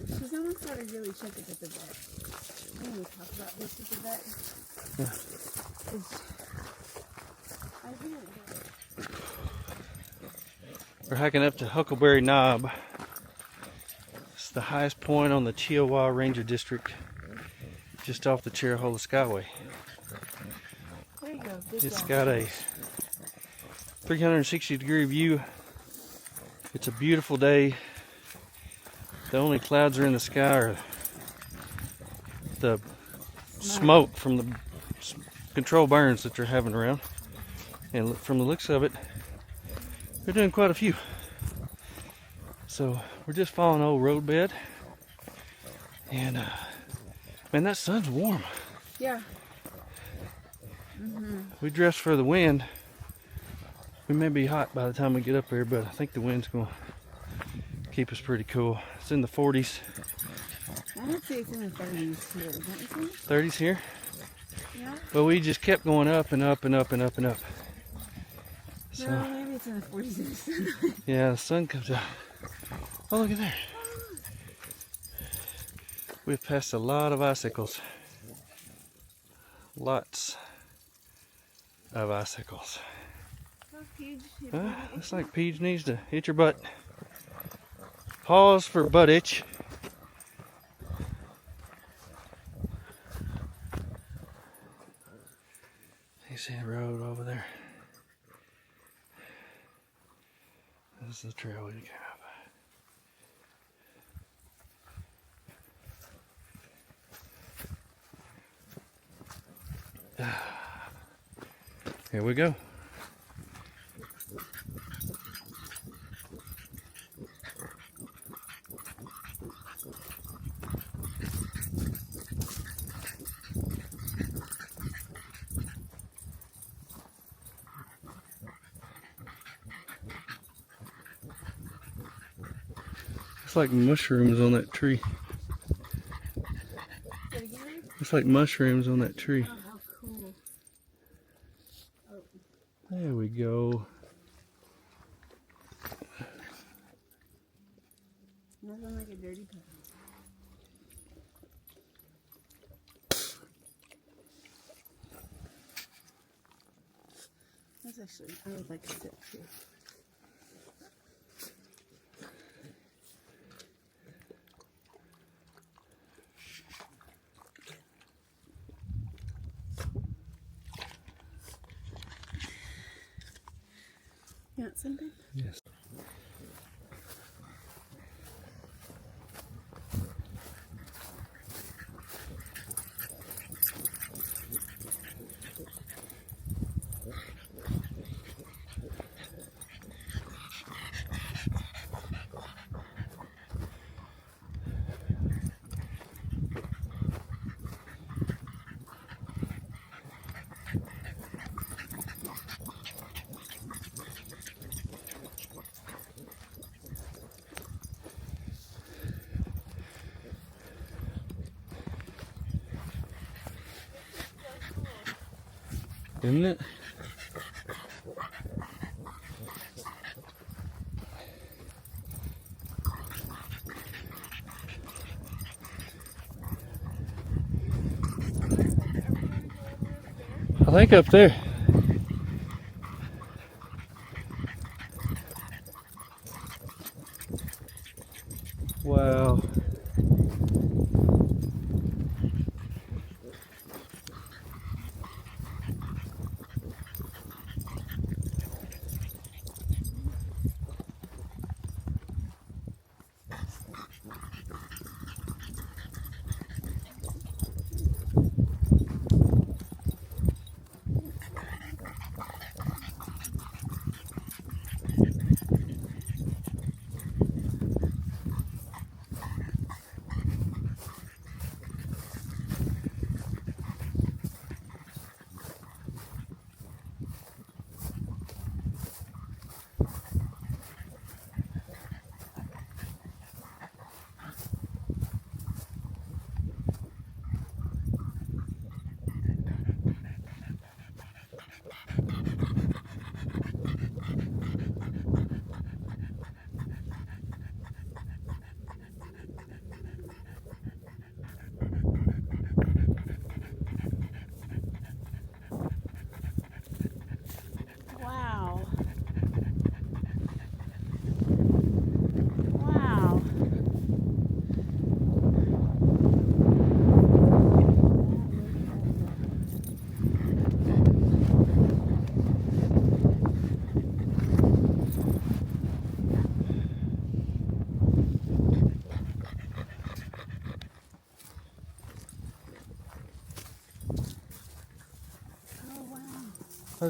She's almost got to really check it at the vet. When we talk about this at the vet. Yeah. I think We're hiking up to Huckleberry Knob. It's the highest point on the Cherahola Ranger District, just off the Cherahola Skyway. there you go. It's got a 360-degree view. It's a beautiful day. The only clouds are in the sky are the smoke from the control burns that they're having around. And from the looks of it, they're doing quite a few. So we're just following old road bed. And man, that sun's warm. Yeah. We dressed for the wind. We may be hot by the time we get up there, but I think the wind's going to keep us pretty cool. It's in the 40s. I would say it's in the 30s here, don't you think? 30s here? Yeah. But we just kept going up and up and up and up and up. So, No, maybe it's in the 40s in the sun. yeah, the sun comes out. Oh, look at there. We've passed a lot of icicles. Lots of icicles. Looks like Peach needs to itch her butt. Pause for butt itch. You see the road over there? This is the trail we came up. Here we go. It's like mushrooms on that tree. It's like mushrooms on that tree. Oh, how cool. Oh. There we go. Nothing like a dirty puppy. That's actually, I would like to sit too. You want something? Yes. Isn't it? I think up there. Wow.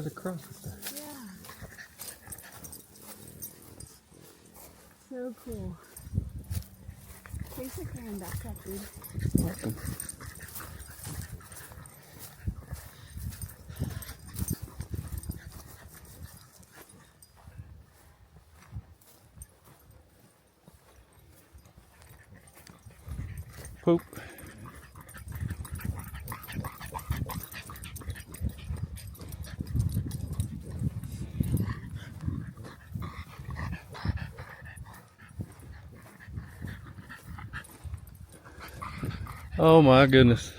cars across the stuff. Yeah. So cool. Thanks for carrying back up, dude. Welcome. Poop. Oh my goodness.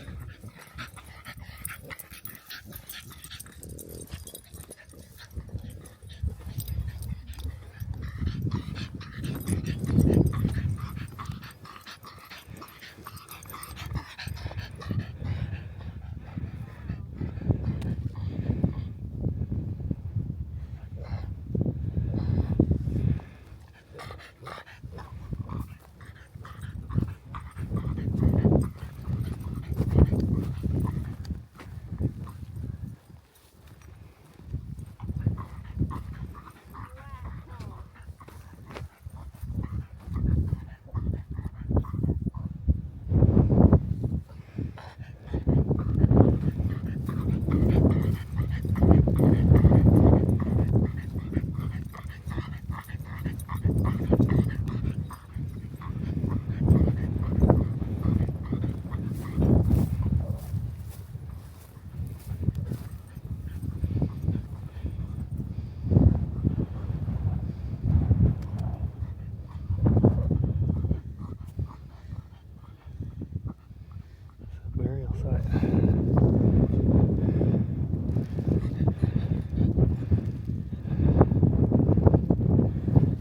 Burial site.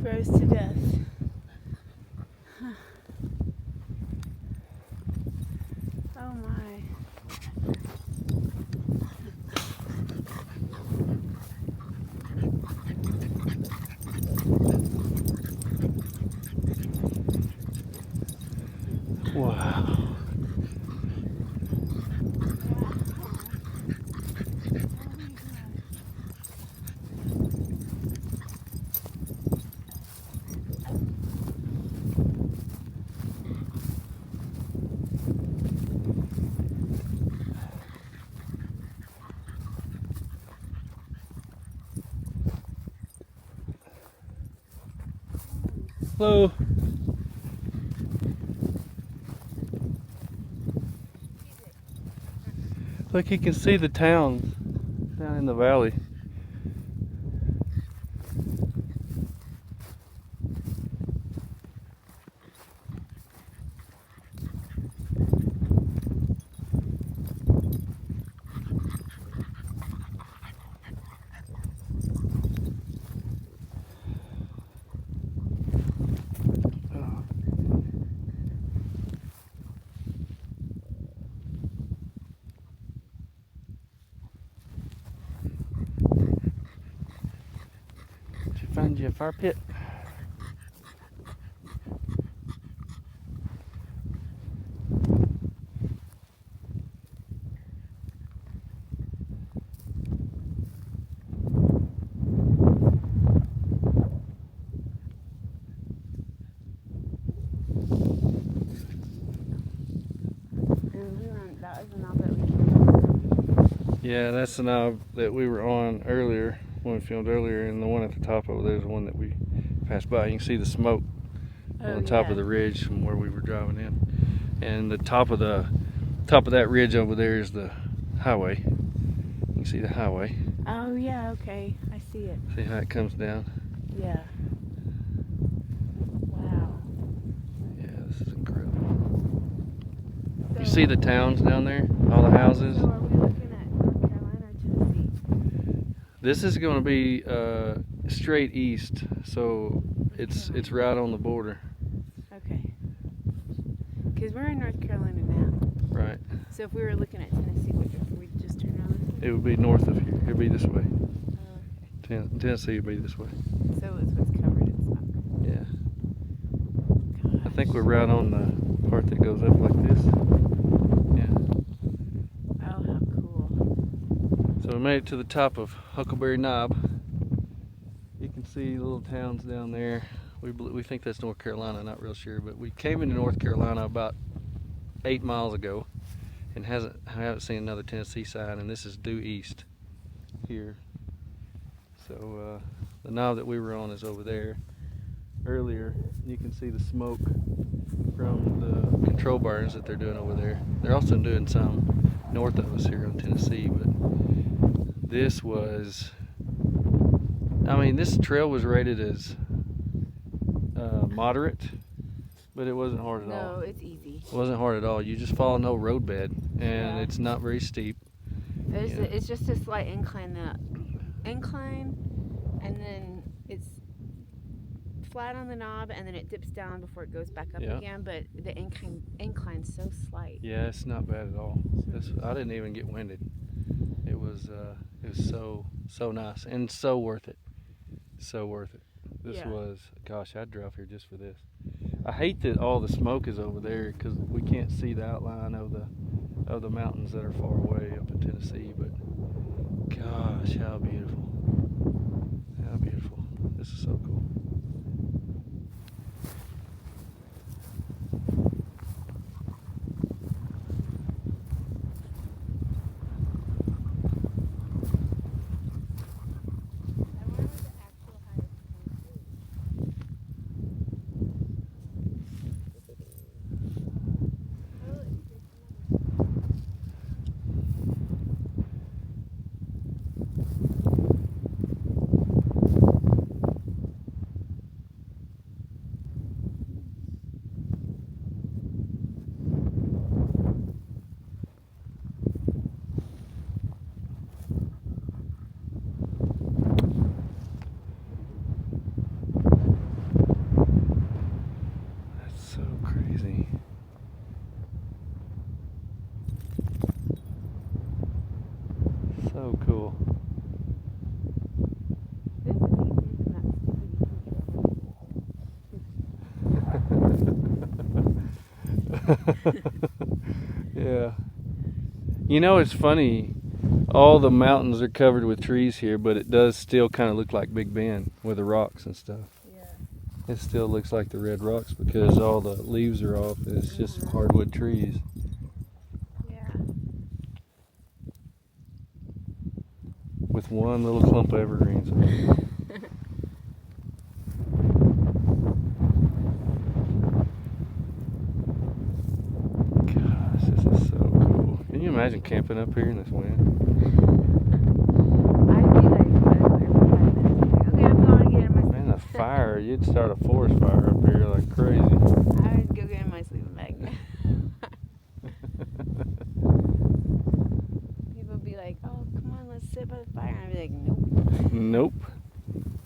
Froze to death. Huh. Oh my. Wow. Hello. Look, you can see the towns down in the valley. Did you find you a fire pit? That was the knob that we came. Yeah, that's the knob that we were on earlier, when we filmed earlier, and the one at the top over there is the one that we passed by. You can see the smoke on the top of the ridge from where we were driving in. And the top of that ridge over there is the highway. You can see the highway. Oh yeah, okay. I see it. See how it comes down? Yeah. Wow. Yeah, this is incredible. You see the towns down there? All the houses? So are we looking at North Carolina or Tennessee? This is going to be straight east, so it's right on the border. Okay. Because we're in North Carolina now. Right. So if we were looking at Tennessee, would we just turn around this way? It would be north of here. It would be this way. Oh, okay. Tennessee would be this way. So it's what's covered in smoke. Yeah. Gosh. I think we're right on the part that goes up like this. Yeah. Oh, how cool. So made it to the top of Huckleberry Knob. You can see little towns down there. We think that's North Carolina, not real sure, but we came into North Carolina about 8 miles ago and haven't seen another Tennessee sign, and this is due east here. So the knob that we were on is over there. Earlier, you can see the smoke from the control burns that they're doing over there. They're also doing some north of us here in Tennessee, but this was, I mean, this trail was rated as moderate, but it wasn't hard at all. No, it's easy. It wasn't hard at all. You just follow no roadbed, and it's not very steep. It's just a slight incline, and then it's flat on the knob, and then it dips down before it goes back up again. But the incline's so slight. Yeah, it's not bad at all. I didn't even get winded. It was so nice and so worth it. So worth it. This was, gosh, I drove here just for this. I hate that all the smoke is over there because we can't see the outline of the mountains that are far away up in Tennessee. But gosh, how beautiful! How beautiful! This is so cool. So cool. This is easier than that stupid Yeah. You know, it's funny. All the mountains are covered with trees here, but it does still kind of look like Big Bend with the rocks and stuff. Yeah. It still looks like the red rocks because all the leaves are off. And it's just hardwood trees. With one little clump of evergreens. Gosh, this is so cool. Can you imagine camping up here in this wind? I'd be like, whatever, 5 minutes. Okay, I'm going to get in my sleeping bag. Man, a fire. You'd start a forest fire up here like crazy. I would go get in my sleeping bag. People would be like, oh, come on, let's sit by the fire. And I'd be like, nope. Nope.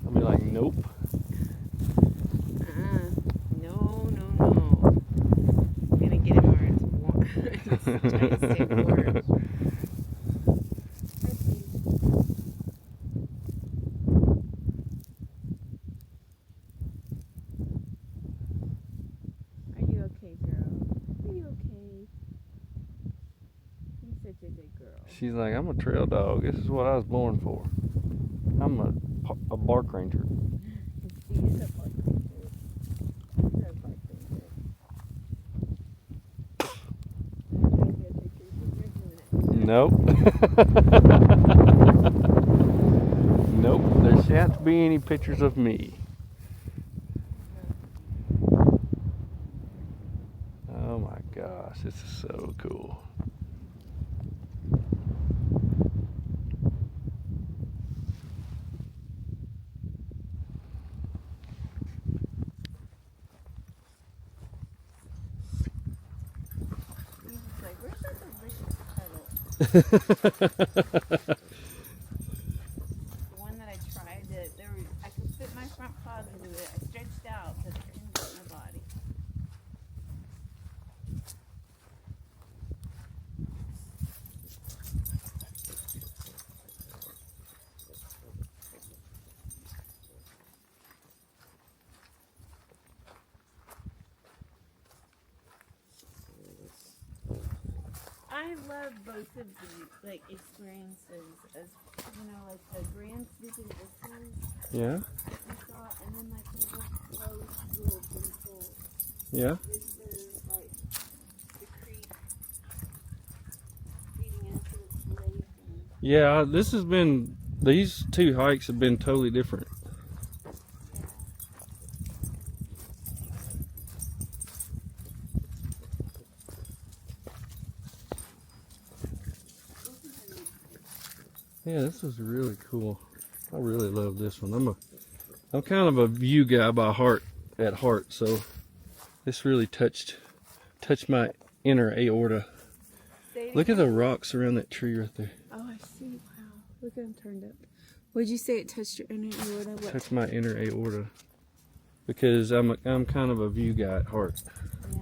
I'll be like, nope. No. I'm gonna get it where it's warm. Just trying to stay warm. Are you okay, girl? Are you okay? You're such a good girl. She's like, I'm a trail dog. This is what I was born for. I'm a bark ranger. She is a bark ranger. She's a bark ranger. Nope. Nope. There shan't be any pictures of me. Oh my gosh, this is so cool. The one that I tried, I could fit my front paws into it. I stretched out, but it didn't fit my body. I love both of the like experiences, as you know, like the grand sweeping vistas Yeah. we saw, and then like the closed little gentle Yeah. vistas, like the creek feeding into the lake. And Yeah. These two hikes have been totally different. Yeah, this is really cool. I really love this one. I'm kind of a view guy at heart, so this really touched my inner aorta. Look at the rocks around that tree right there. Oh, I see. Wow. Look at them turned up. Would you say it touched your inner aorta? Touched my inner aorta. Because I'm kind of a view guy at heart. Yeah.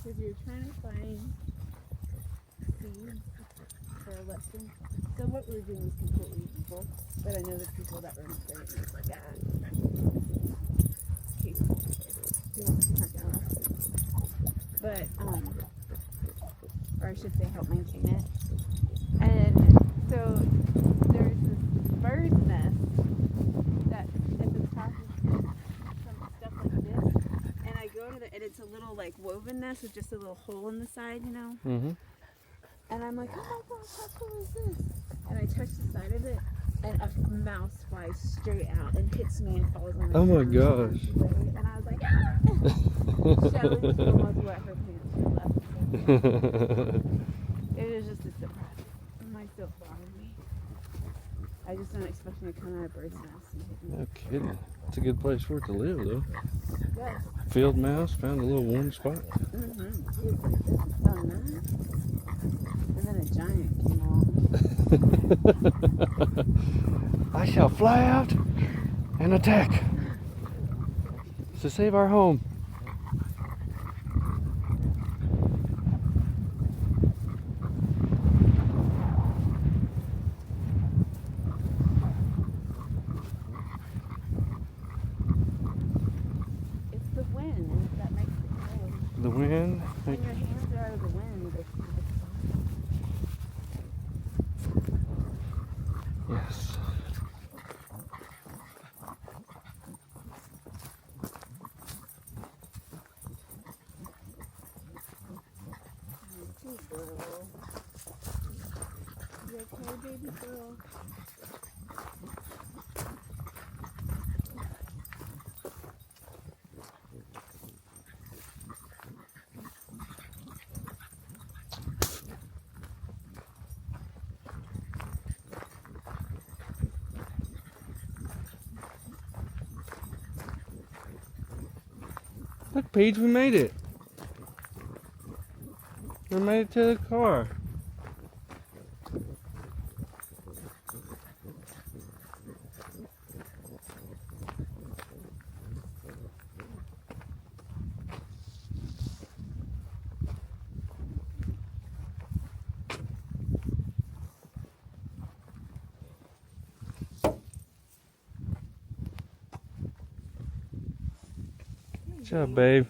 If you're trying to find seeds for a lesson, so what we're doing is completely evil, but I know the people that run it is like that. But or I should say help maintain it. And so there's this bird's nest that's at the top of some stuff like this, and I go to and it's a little like woven nest with just a little hole in the side, you know. Mm-hmm. And I'm like, oh my gosh, how cool is this? And I touch the side of it, and a mouse flies straight out and hits me and falls on my Oh my arm gosh. and I was like, ah! Shelly almost wet her pants. She left. It was just a surprise. It might still bother me. I just don't expect them to come out of bird's nest and hit me. No kidding. It's a good place for it to live, though. Yes. Field mouse found a little warm spot. Mm-hmm. It was just so nice. And then a giant came along. I shall fly out and attack to save our home. It's the wind that makes it cold. The wind. When your hands are out of the wind, it's Yes. cute girl. You okay, baby girl? Look, Paige, we made it. We made it to the car. Good job, babe.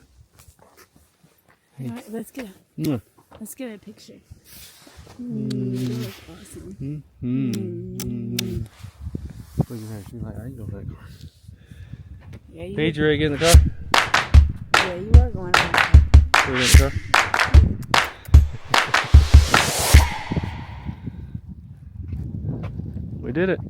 All right, let's get a picture. You look awesome. Look at her. She's like, I ain't going to that car. Yeah, you. Paige, you ready to get in the car? Yeah, you are going on. We're in the car. We did it.